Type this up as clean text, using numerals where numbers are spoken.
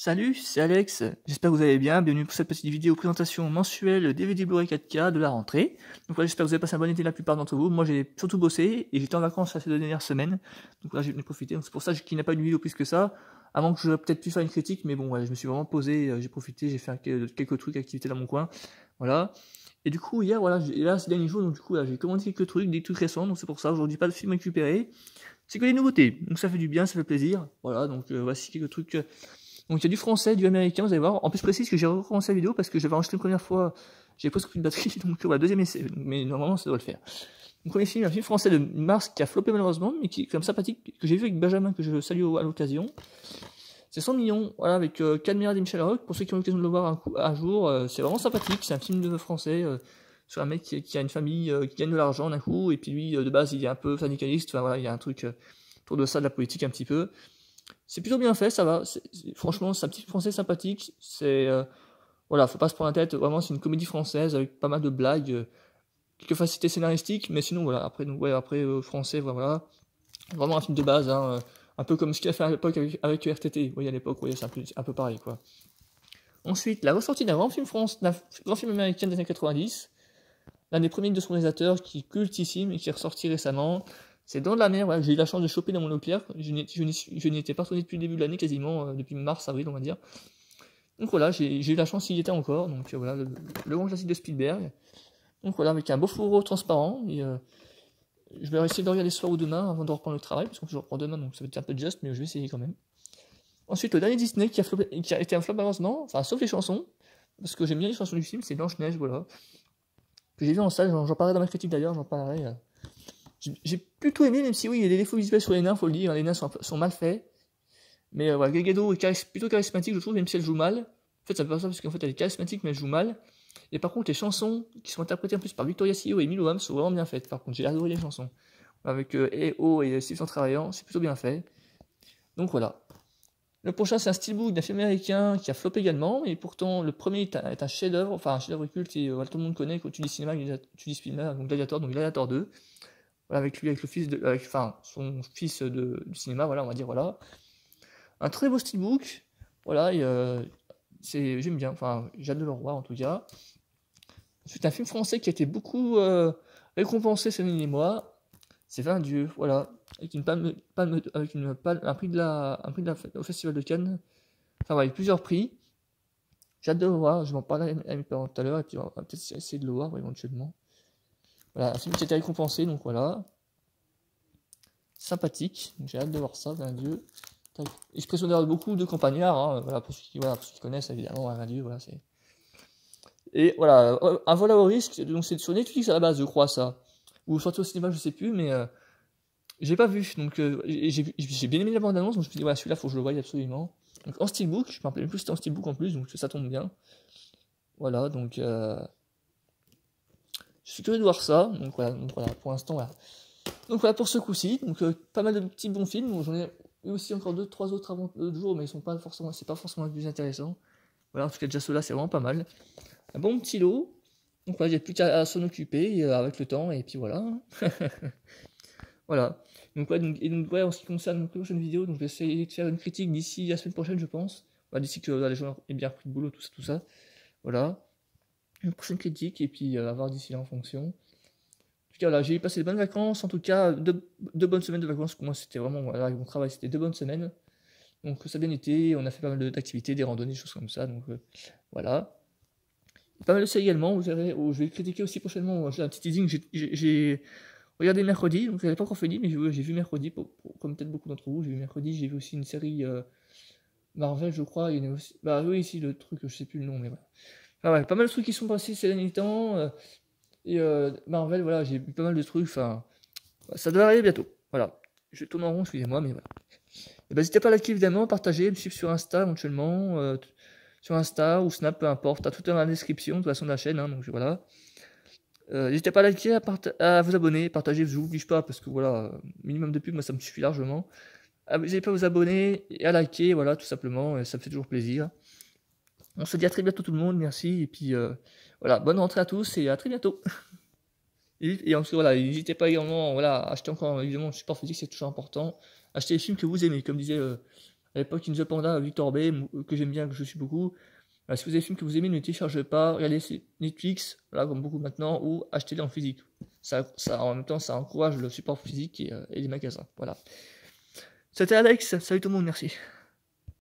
Salut, c'est Alex, j'espère que vous allez bien, bienvenue pour cette petite vidéo présentation mensuelle DVD Blu-ray 4K de la rentrée. Donc voilà, j'espère que vous avez passé un bon été la plupart d'entre vous. Moi j'ai surtout bossé et j'étais en vacances ces 2 dernières semaines, donc là j'ai profité, donc c'est pour ça qu'il n'y a pas eu de vidéo plus que ça, avant que j'aurais peut-être pu faire une critique, mais bon voilà, je me suis vraiment posé, j'ai profité, j'ai fait quelques trucs, activités dans mon coin, voilà. Et du coup hier, voilà, et là ces derniers jours, donc du coup là j'ai commandé quelques trucs, des trucs récents, donc c'est pour ça, aujourd'hui pas de film récupéré, c'est que des nouveautés, donc ça fait du bien, ça fait plaisir, voilà, donc voici quelques trucs. Donc il y a du français, du américain, vous allez voir. En plus, je précise que j'ai recommencé la vidéo parce que j'avais enregistré une première fois, j'ai presque plus de batterie, donc voilà, deuxième essai, mais normalement ça doit le faire. Donc premier film, un film français de mars qui a floppé malheureusement, mais qui est quand même sympathique, que j'ai vu avec Benjamin, que je salue à l'occasion. C'est 100 millions, voilà, avec Cadmerade et Michel Rock, pour ceux qui ont l'occasion de le voir un jour, c'est vraiment sympathique, c'est un film de français, sur un mec qui a une famille, qui gagne de l'argent d'un coup, et puis lui, de base, il est un peu syndicaliste, enfin voilà, il y a un truc autour de ça, de la politique un petit peu. C'est plutôt bien fait, ça va. Franchement, c'est un petit français sympathique. C'est voilà, faut pas se prendre la tête. Vraiment, c'est une comédie française avec pas mal de blagues, quelques facilités scénaristiques, mais sinon voilà. Après, donc, ouais, après français, voilà. Vraiment un film de base, hein, un peu comme ce qu'il a fait à l'époque avec RTT. Vous voyez, à l'époque, ouais, c'est un peu pareil, quoi. Ensuite, la ressortie d'un grand film américain des années 90, l'un des premiers de son réalisateur qui est cultissime et qui est ressorti récemment. C'est Dans de la mer, voilà, j'ai eu la chance de choper dans mon Leclerc. Je n'y étais pas retourné depuis le début de l'année, quasiment, depuis mars, avril, on va dire. Donc voilà, j'ai eu la chance, il y était encore. Donc voilà, le grand classique de Spielberg. Donc voilà, avec un beau fourreau transparent. Et, je vais essayer de regarder ce soir ou demain avant de reprendre le travail, parce que je reprends demain, donc ça va être un peu juste, mais je vais essayer quand même. Ensuite, le dernier Disney qui a été un flop malheureusement, enfin sauf les chansons, parce que j'aime bien les chansons du film, c'est Blanche-Neige, voilà. Que j'ai vu en salle, j'en parlerai dans ma critique d'ailleurs, j'en parlerai. J'ai plutôt aimé, même si oui, il y a des défauts visuels sur les nains, faut le dire, hein, les nains sont mal faits. Mais voilà, Gal Gadot est plutôt charismatique, je trouve, même si elle joue mal. En fait, ça me fait ça parce qu'en fait, elle est charismatique, mais elle joue mal. Et par contre, les chansons qui sont interprétées en plus par Victoria Sio et Emile Oham sont vraiment bien faites. Par contre, j'ai adoré les chansons. Avec E.O. et Steve Travaillant, c'est plutôt bien fait. Donc voilà. Le prochain, c'est un steelbook d'un film américain qui a floppé également, et pourtant, le premier est un chef-d'œuvre, enfin un chef-d'œuvre culte, et tout le monde connaît quand tu dis cinéma, tu dis Spielberg, donc Gladiator 2. Voilà, avec lui, avec le fils enfin, son fils du cinéma, voilà, on va dire, voilà. Un très beau steelbook, voilà, j'aime bien, enfin, j'ai hâte de le revoir en tout cas. C'est un film français qui a été beaucoup récompensé ces derniers mois. C'est 20 dieux, voilà, avec une un prix au Festival de Cannes. Enfin, voilà, avec plusieurs prix. J'ai hâte de le voir, je vais en parler à mes parents tout à l'heure, et puis on va peut-être essayer de le voir éventuellement. Voilà, un film qui a été récompensé, donc voilà. Sympathique, j'ai hâte de voir ça, 20 dieux. Expression d'ailleurs beaucoup de campagnards, hein, voilà, pour ceux qui connaissent évidemment, 20 dieux, voilà, c'est. Et voilà, un vol à haut risque, donc c'est sur Netflix à la base, je crois, ça. Ou sorti au cinéma, je sais plus, mais j'ai pas vu, donc j'ai bien aimé la bande-annonce, donc je me suis dit, voilà, celui-là, faut que je le voie absolument. Donc en steelbook, je me rappelle même plus si c'était en steelbook en plus, donc ça tombe bien. Voilà, donc je suis curieux de voir ça, donc voilà, pour l'instant, voilà. Donc voilà pour ce coup-ci, donc pas mal de petits bons films, donc j'en ai eu aussi encore 2-3 autres avant l'autre jour, mais c'est pas forcément le plus intéressant. Voilà, en tout cas déjà ceux-là c'est vraiment pas mal. Un bon petit lot, donc voilà, j'ai plus qu'à s'en occuper avec le temps, et puis voilà. Voilà. Donc ouais, en ce qui concerne la prochaine vidéo, donc je vais essayer de faire une critique d'ici la semaine prochaine, je pense. Voilà, d'ici que les gens aient bien repris le boulot, tout ça. Voilà. Une prochaine critique, et puis à voir d'ici là en fonction. En tout cas, voilà, j'ai passé de bonnes vacances, en tout cas, deux bonnes semaines de vacances, pour moi c'était vraiment, voilà, avec mon travail, c'était 2 bonnes semaines. Donc ça a bien été, on a fait pas mal d'activités, des randonnées, des choses comme ça, donc voilà. Pas mal de séries également, vous verrez, je vais critiquer aussi prochainement, j'ai un petit teasing, j'ai regardé mercredi, donc je n'avais pas encore fini, mais j'ai vu mercredi, comme peut-être beaucoup d'entre vous, j'ai vu mercredi, j'ai vu aussi une série Marvel, je crois, il y en a aussi, bah oui, ici le truc, je sais plus le nom, mais voilà. Enfin ouais, pas mal de trucs qui sont passés ces derniers temps, et Marvel, voilà, j'ai vu pas mal de trucs, enfin, ça devrait arriver bientôt. Voilà, je tourne en rond, excusez-moi, mais voilà. Et n'hésitez pas à liker évidemment, partager, me suivre sur Insta éventuellement, sur Insta ou Snap, peu importe, tout est dans la description de toute façon de la chaîne, hein, donc voilà. N'hésitez pas à liker, à vous abonner, partager, je vous oblige pas, parce que voilà, minimum de pub, moi ça me suffit largement. N'hésitez pas à vous abonner et à liker, voilà, tout simplement, ça me fait toujours plaisir. On se dit à très bientôt tout le monde, merci, et puis voilà, bonne rentrée à tous et à très bientôt. Et ensuite, voilà, n'hésitez pas également, voilà, à acheter encore, évidemment, le support physique, c'est toujours important. Achetez les films que vous aimez, comme disait À l'époque, Ninja Panda, Victor B, que j'aime bien, que je suis beaucoup. Voilà, si vous avez des films que vous aimez, ne les téléchargez pas, regardez Netflix, voilà, comme beaucoup maintenant, ou achetez-les en physique. En même temps, ça encourage le support physique et les magasins. Voilà. C'était Alex, salut tout le monde, merci.